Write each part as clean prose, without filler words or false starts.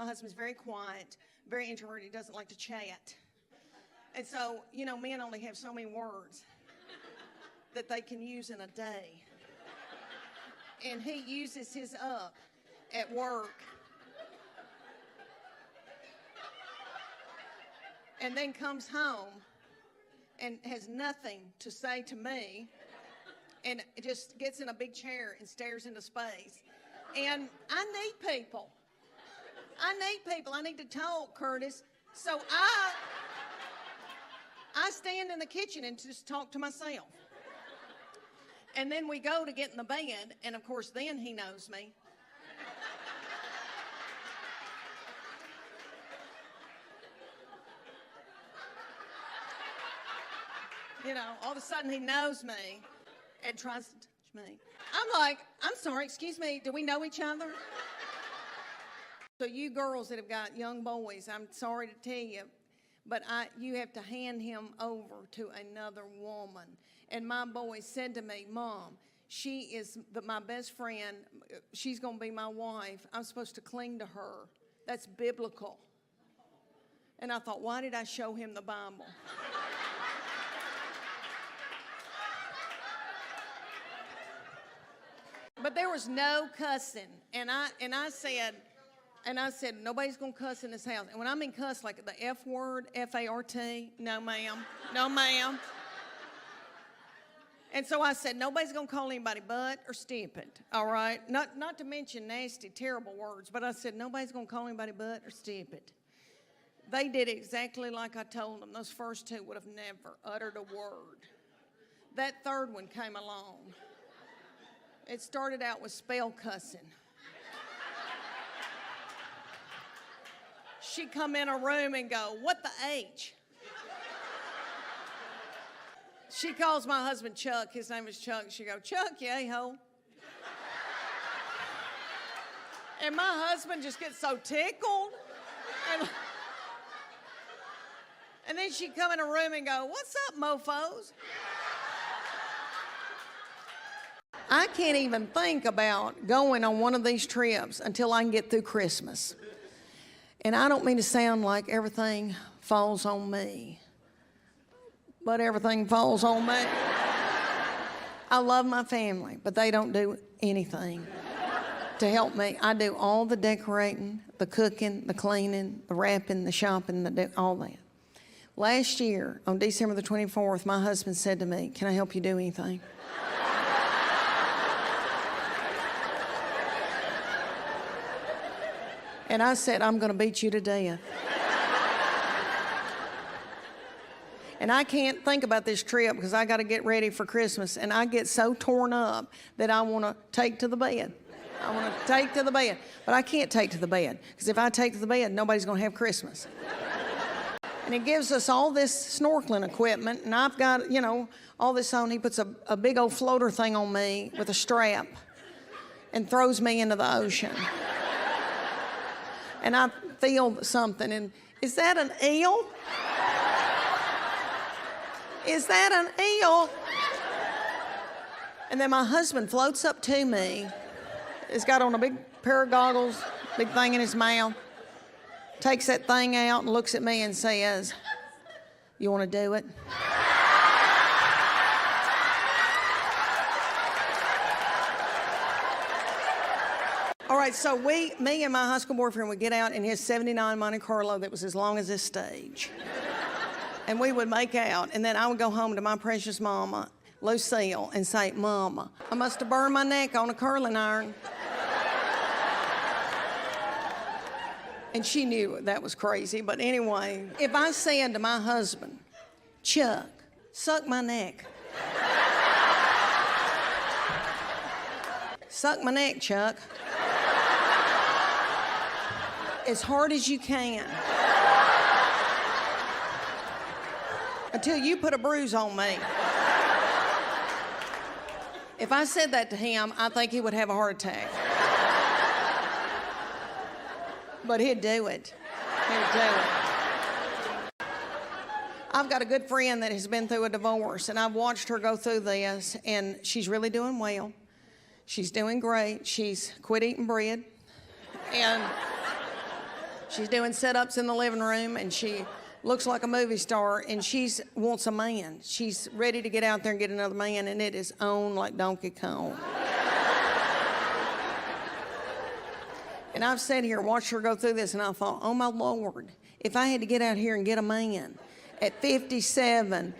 My husband's very quiet, very introverted. He doesn't like to chat. And so, you know, men only have so many words that they can use in a day. And he uses his up at work. And then comes home and has nothing to say to me and just gets in a big chair and stares into space. And I need people. I need to talk, Curtis. So I stand in the kitchen and just talk to myself. And then we go to get in the bed, and of course then he knows me. You know, all of a sudden he knows me and tries to touch me. I'm like, I'm sorry, excuse me, do we know each other? So you girls that have got young boys, I'm sorry to tell you, but you have to hand him over to another woman. And my boy said to me, Mom, she is my best friend. She's going to be my wife. I'm supposed to cling to her. That's biblical. And I thought, why did I show him the Bible? But there was no cussing. And I said, nobody's going to cuss in this house. And when I mean cuss, like the F word, F-A-R-T, no, ma'am. No, ma'am. And so I said, nobody's going to call anybody butt or stupid, all right? Not to mention nasty, terrible words, but I said, nobody's going to call anybody butt or stupid. They did exactly like I told them. Those first two would have never uttered a word. That third one came along. It started out with spell cussing. She'd come in a room and go, what the H? She calls my husband Chuck. His name is Chuck. She'd go, Chuck, you a-hole. And my husband just gets so tickled. And then she'd come in a room and go, what's up, mofos? I can't even think about going on one of these trips until I can get through Christmas. And I don't mean to sound like everything falls on me, but everything falls on me. I love my family, but they don't do anything to help me. I do all the decorating, the cooking, the cleaning, the wrapping, the shopping, all that. Last year, on December the 24th, my husband said to me, can I help you do anything? And I said, I'm going to beat you to death. And I can't think about this trip because I got to get ready for Christmas. And I get so torn up that I want to take to the bed. I want to take to the bed. But I can't take to the bed because if I take to the bed, nobody's going to have Christmas. And he gives us all this snorkeling equipment. And I've got, you know, all this on. He puts a big old floater thing on me with a strap and throws me into the ocean. And I feel something, and is that an eel? Is that an eel? And then my husband floats up to me. He's got on a big pair of goggles, big thing in his mouth, takes that thing out and looks at me and says, you want to do it? All right, so me and my high school boyfriend would get out in his 79 Monte Carlo that was as long as this stage. And we would make out, and then I would go home to my precious mama, Lucille, and say, Mama, I must have burned my neck on a curling iron. And she knew that was crazy, but anyway, if I said to my husband, Chuck, suck my neck. Suck my neck, Chuck. As hard as you can. Until you put a bruise on me. If I said that to him, I think he would have a heart attack. But he'd do it. He'd do it. I've got a good friend that has been through a divorce, and I've watched her go through this, and she's really doing well. She's doing great. She's quit eating bread. And She's doing setups in the living room, and she looks like a movie star, and she wants a man. She's ready to get out there and get another man, and it is on like Donkey Kong. And I've sat here, watched her go through this, and I thought, oh my Lord, if I had to get out here and get a man at 57,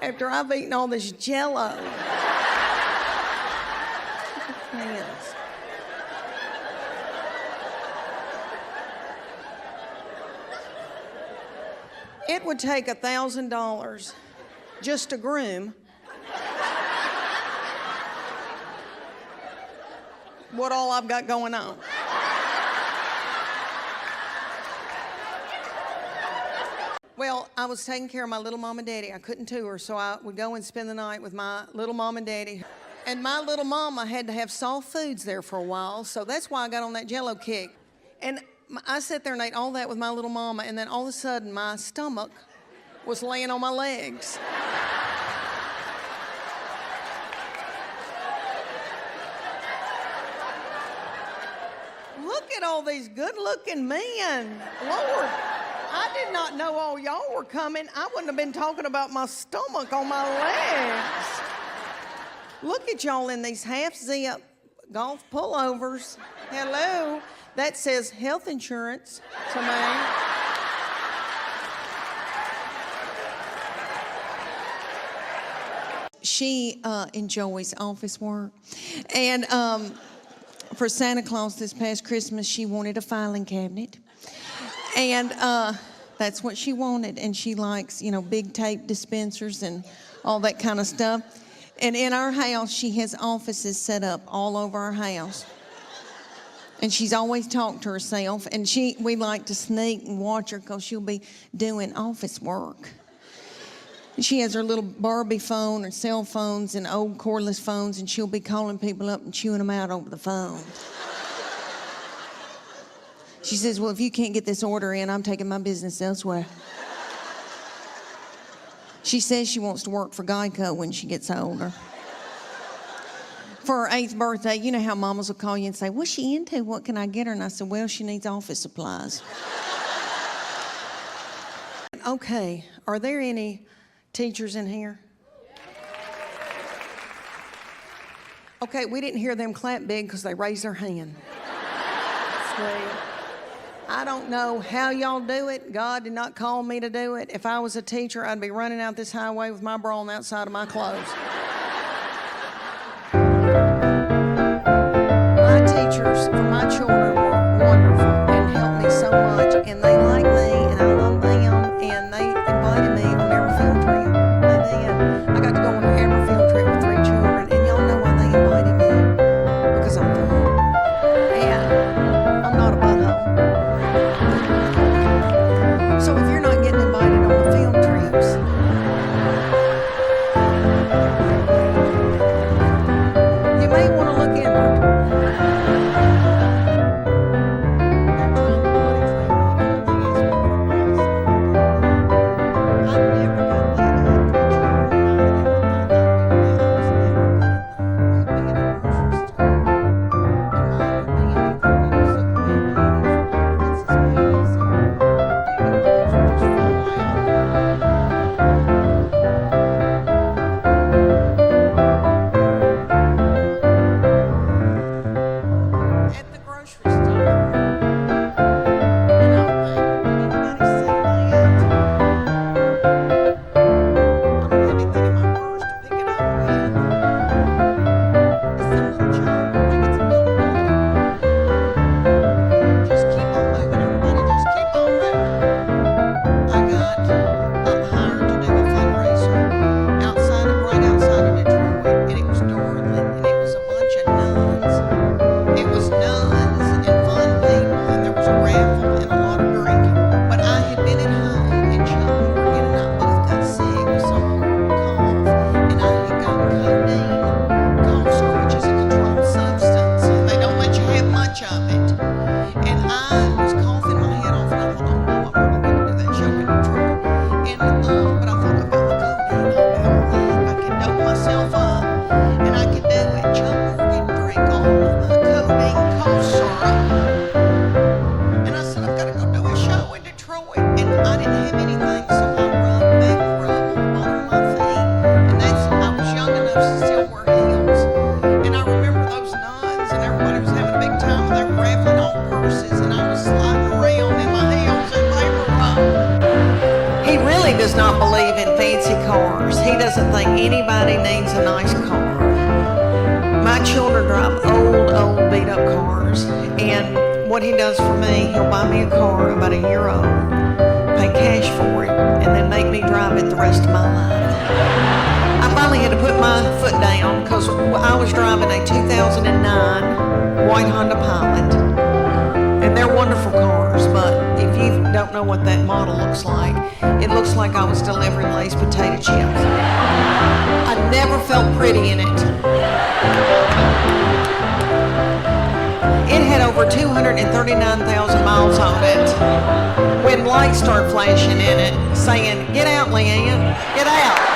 after I've eaten all this Jell-O. Yes. It would take $1,000 just to groom what all I've got going on. Well, I was taking care of my little mom and daddy. I couldn't tour, so I would go and spend the night with my little mom and daddy. And my little mama had to have soft foods there for a while, so that's why I got on that Jell-O kick. And I sat there and ate all that with my little mama, and then all of a sudden my stomach was laying on my legs. Look at all these good-looking men. Lord, I did not know all y'all were coming. I wouldn't have been talking about my stomach on my legs. Look at y'all in these half-zip golf pullovers. Hello. That says health insurance to me. She enjoys office work. And for Santa Claus this past Christmas, she wanted a filing cabinet. And that's what she wanted. And she likes, big tape dispensers and all that kind of stuff. And in our house, she has offices set up all over our house. And she's always talked to herself. And we like to sneak and watch her because she'll be doing office work. And she has her little Barbie phone and cell phones and old cordless phones, and she'll be calling people up and chewing them out over the phone. She says, well, if you can't get this order in, I'm taking my business elsewhere. She says she wants to work for Geico when she gets older. For her 8th birthday, you know how mamas will call you and say, what's she into? What can I get her? And I said, well, she needs office supplies. Okay, are there any teachers in here? Okay, we didn't hear them clap big because they raised their hand. I don't know how y'all do it. God did not call me to do it. If I was a teacher, I'd be running out this highway with my bra on the outside of my clothes. My teachers for my children were wonderful and helped me so much, and they like me, and I love them, and they invited me on every field trip. They did. I got to go on every field trip with 3 children, and y'all know why they invited me? Because I'm fun. And I'm not a butthole. So if you're not getting invited on the field trips, not believe in fancy cars. He doesn't think anybody needs a nice car. My children drive old, beat-up cars, and what he does for me, he'll buy me a car about a year old, pay cash for it, and then make me drive it the rest of my life. I finally had to put my foot down because I was driving a 2009 white Honda Pilot, and they're wonderful cars, but if you don't know what that model looks like, it looks like I was delivering Lay's potato chips. I never felt pretty in it. It had over 239,000 miles on it when lights started flashing in it saying, "Get out, Leanne, get out."